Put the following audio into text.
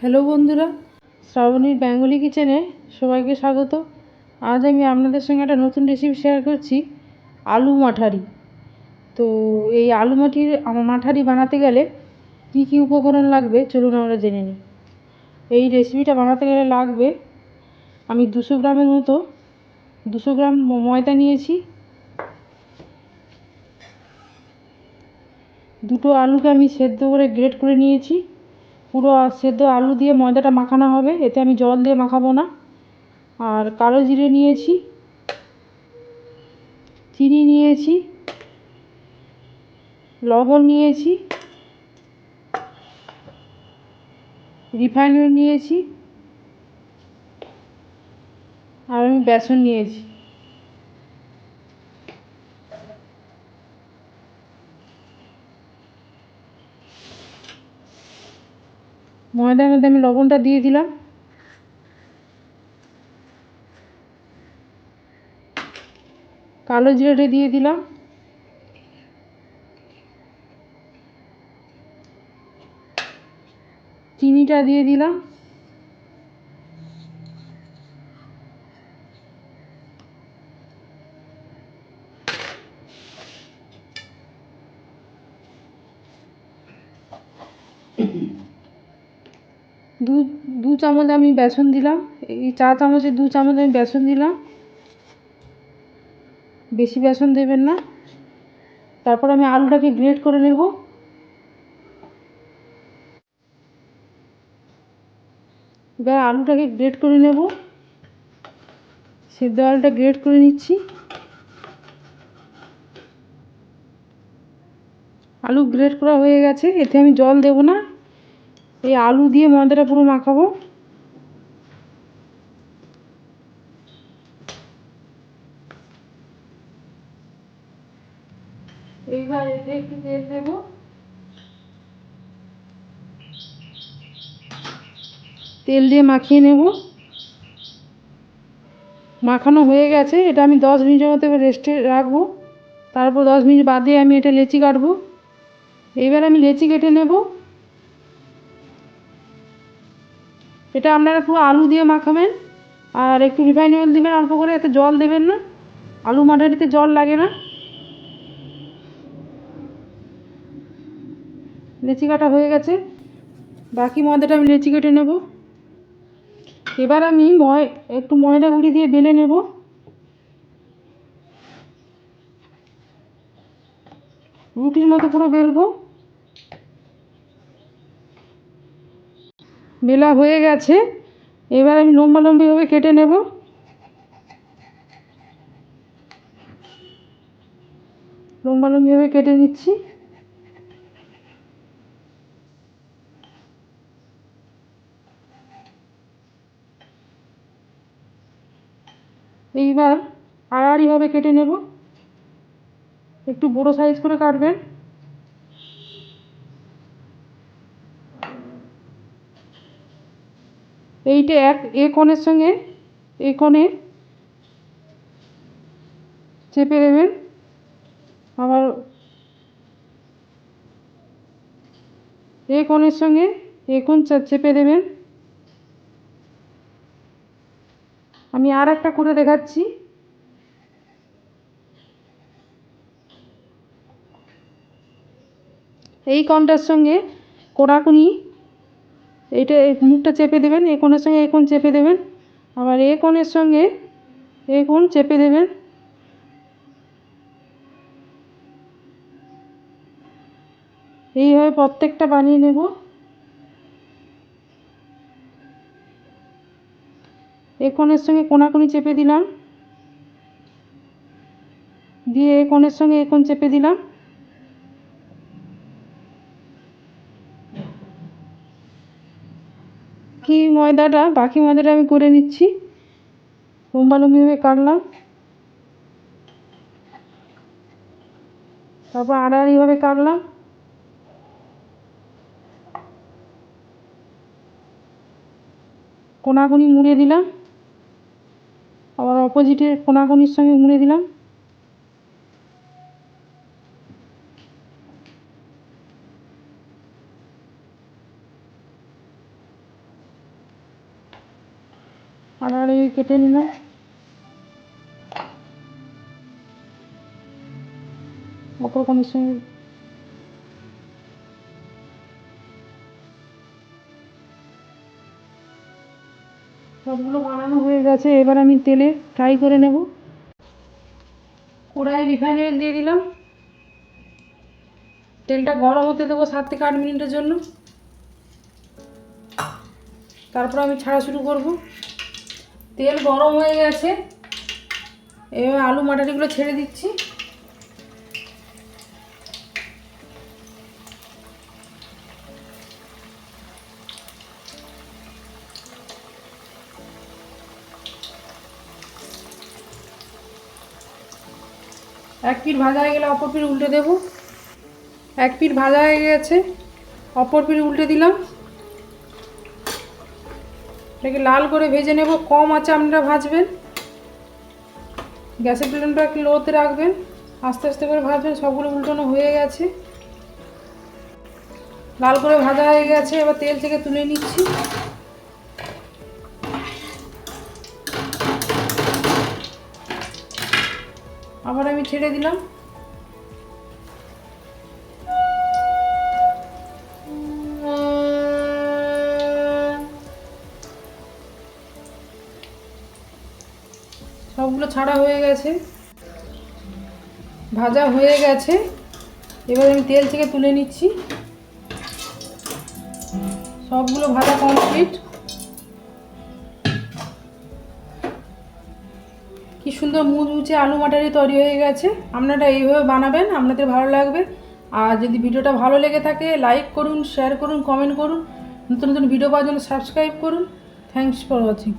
Hello বন্ধুরা, শ্রাবণীর Bengali কিচেনে সবাইকে স্বাগত। আজ আমি আপনাদের সঙ্গে একটা নতুন রেসিপি শেয়ার করছি, আলু মাঠারি। তো এই মাঠারি বানাতে গেলে কি কি উপকরণ লাগবে চলুন আমরা জেনে নিই। এই রেসিপিটা বানাতে গেলে লাগবে, আমি 200 গ্রাম ময়দা নিয়েছি, দুটো আলুকে আমি সেদ্ধ করে গ্রেট করে নিয়েছি। পুরো সেদ্ধ আলু দিয়ে ময়দাটা মাখানো হবে, এতে আমি জল দিয়ে মাখাবো না। আর কালো জিরে নিয়েছি, চিনি নিয়েছি, লবণ নিয়েছি, রিফাইন্ড অয়েল নিয়েছি, আর আমি বেসন নিয়েছি। ময়দার মধ্যে আমি লবণটা দিয়ে দিলাম, কালো জিরেটা দিয়ে দিলাম, চিনিটা দিয়ে দিলাম, দু চামচ আমি বেসন দিলাম। এই চা চামচের 2 চামচ আমি বেসন দিলাম, বেশি বেসন দেবেন না। তারপর আমি আলুটাকে গ্রেট করে নেব। এবার আলুটাকে গ্রেট করে নেব, সেদ্ধ আলুটা গ্রেট করে নিচ্ছি। আলু গ্রেট করা হয়ে গেছে, এতে আমি জল দেব না, এই আলু দিয়ে ময়দাটা পুরো মাখাবো। এইবার এতে একটু তেল দেবো, তেল দিয়ে মাখিয়ে নেব। মাখানো হয়ে গেছে, এটা আমি 10 মিনিটের মতো রেস্টে রাখবো। তারপর 10 মিনিট বাদে আমি এটা লেচি কাটবো। এইবার আমি লেচি কেটে নেব। এটা আপনারা পুরো আলু দিয়ে মাখাবেন, আর একটু রিফাইন অয়েল দেবেন অল্প করে, এতে জল দেবেন না, আলু মাঠারিতে জল লাগে না। লেচি কাটা হয়ে গেছে, বাকি ময়দাটা আমি লেচি কেটে নেব। এবার আমি একটু ময়দা গুঁড়ি দিয়ে বেলে নেব। রুটির মতো পুরো বেলবো। বেলা হয়ে গেছে, এবার আমি লম্বালম্বিভাবে কেটে নেব। লম্বালম্বিভাবে কেটে নিচ্ছি। এইবার আড়াআড়িভাবে কেটে নেব, একটু বড়ো সাইজ করে কাটবেন। এইটা এ কোণের সঙ্গে এ কোণে চেপে দেবেন, আবার এ কোণের সঙ্গে এ কোণ চেপে দেবেন। আমি আর একটা করে দেখাচ্ছি। এই কোণটার সঙ্গে কোণাকুনি, এইটা মুখটা চেপে দেবেন, এ কোণের সঙ্গে এ কোণ চেপে দেবেন, আবার এ কোণের সঙ্গে এ কোণ চেপে দেবেন। এইভাবে প্রত্যেকটা বানিয়ে নেব। এ কোণের সঙ্গে কোণাকুনি চেপে দিলাম, দিয়ে এ কোণের সঙ্গে এ কোণ চেপে দিলাম। বাকি ময়দাটা আমি করে নিচ্ছি। লম্বালম্বিভাবে কাটলাম, তারপর আড়াআড়িভাবে কাটলাম। কোণাকুনি মুড়ে দিলাম, আবার অপোজিটের কোণাকুনির সঙ্গে মুড়ে দিলাম। আড়াআড়ি কেটে নিলাম। অপর কামির সঙ্গে সবগুলো বানানো হয়ে গেছে। এবার আমি তেলে ফ্রাই করে নেব। কড়াই রিফাইন অয়েল দিয়ে দিলাম। তেলটা গরম হতে দেবো 7 থেকে 8 মিনিটের জন্য। তারপর আমি ছাড়া শুরু করব। তেল গরম হয়ে গেছে, এবার আলু মাটারিগুলো ছেড়ে দিচ্ছি। এক পিঠ ভাজা হয়ে গেলে অপর পিঠ উল্টে দেব। এক পিঠ ভাজা হয়ে গেছে, অপর পিঠ উল্টে দিলাম। এটাকে লাল করে ভেজে নেব। কম আঁচে আপনারা ভাজবেন, গ্যাসের ফ্লেমটা একটু লোতে রাখবেন, আস্তে আস্তে করে ভাজবেন। সবগুলো উল্টানো হয়ে গেছে, লাল করে ভাজা হয়ে গেছে। এবার তেল থেকে তুলে নিচ্ছি। আবার আমি ছেড়ে দিলাম। সবগুলো ছাড়া হয়ে গেছে, ভাজা হয়ে গেছে। এবার আমি তেল থেকে তুলে নিচ্ছি। সবগুলো ভাজা কমপ্লিট। কি সুন্দর মুচমুচে আলু মাটারি তৈরি হয়ে গেছে। আপনারা এইভাবে বানাবেন, আপনাদের ভালো লাগবে। আর যদি ভিডিওটা ভালো লেগে থাকে লাইক করুন, শেয়ার করুন, কমেন্ট করুন। নতুন নতুন ভিডিও পাওয়ার জন্য সাবস্ক্রাইব করুন। Thanks for watching.